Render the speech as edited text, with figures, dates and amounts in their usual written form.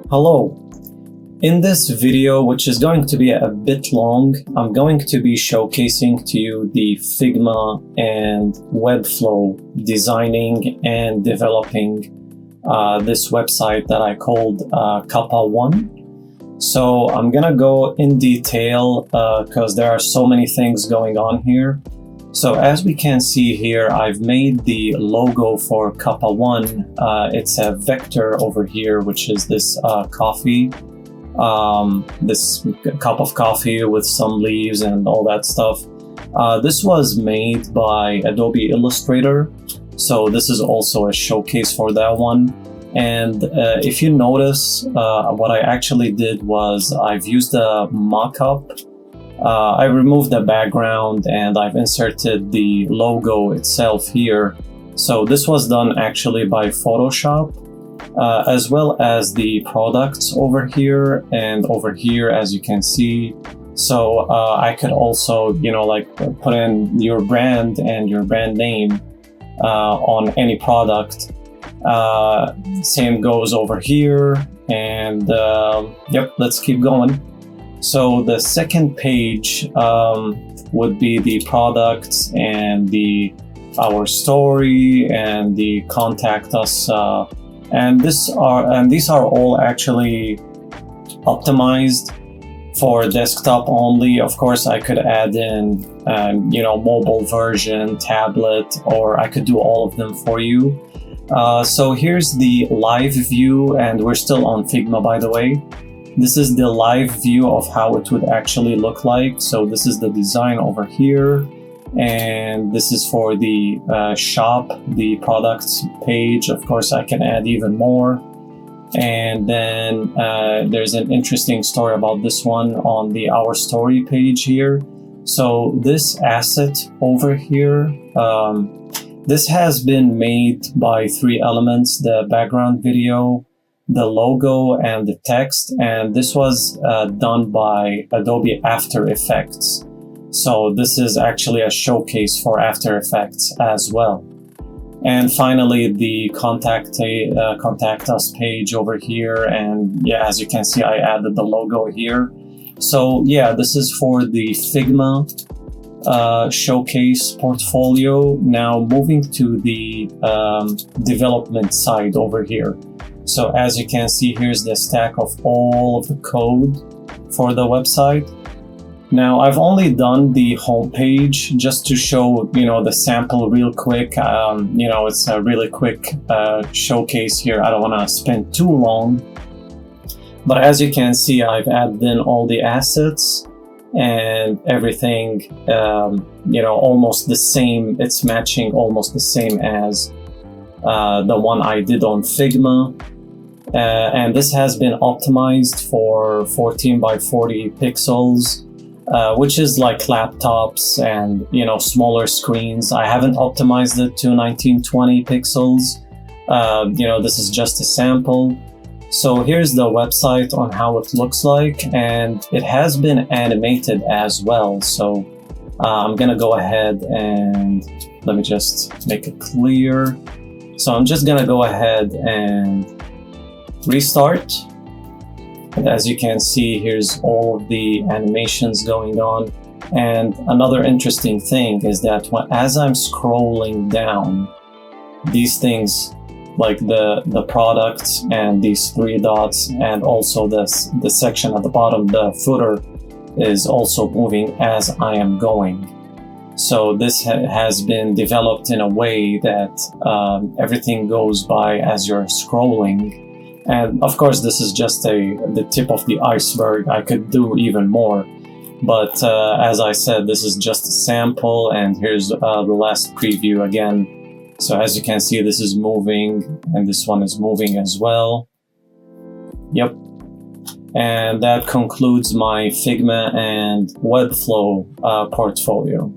Hello. In this video, which is going to be a bit long, I'm going to be showcasing to you the Figma and Webflow designing and developing this website that I called Kappa 1. So I'm gonna go in detail because there are so many things going on here. So as we can see here, I've made the logo for Kappa 1. It's a vector over here, which is this coffee. This cup of coffee with some leaves and all that stuff. This was made by Adobe Illustrator, so this is also a showcase for that one. And if you notice, what I actually did was I've used a mock-up. I removed the background and I've inserted the logo itself here. So this was done actually by Photoshop. As well as the products over here and over here, as you can see. So I could also, put in your brand and your brand name on any product. Same goes over here. And yep, let's keep going. So the second page would be the products and our story and the contact us. And these are all actually optimized for desktop only. Of course, I could add in, mobile version, tablet, or I could do all of them for you. So here's the live view, and we're still on Figma, by the way. This is the live view of how it would actually look like. So this is the design over here. And this is for the shop, the products page. Of course, I can add even more. And then there's an interesting story about this one on the Our Story page here. So this asset over here, this has been made by three elements: the background video, the logo, and the text. And this was done by Adobe After Effects. So this is actually a showcase for After Effects as well. And finally, the contact us page over here. And yeah, as you can see, I added the logo here. So yeah, this is for the Figma showcase portfolio. Now moving to the development side over here. So as you can see, here's the stack of all of the code for the website. Now, I've only done the homepage just to show, the sample real quick. It's a really quick showcase here. I don't want to spend too long. But as you can see, I've added in all the assets and everything, almost the same. It's matching almost the same as the one I did on Figma. And this has been optimized for 14 by 40 pixels. Which is like laptops and smaller screens. I haven't optimized it to 1920 pixels. This is just a sample. So here's the website on how it looks like, and it has been animated as well. So I'm gonna go ahead and let me just make it clear. So I'm just gonna go ahead and restart. And as you can see, here's all of the animations going on. And another interesting thing is that as I'm scrolling down, these things like the products and these three dots, and also the section at the bottom, the footer, is also moving as I am going. So this has been developed in a way that everything goes by as you're scrolling. And of course, this is just the tip of the iceberg. I could do even more. But as I said, this is just a sample, and here's the last preview again. So as you can see, this is moving, and this one is moving as well. Yep. And that concludes my Figma and Webflow portfolio.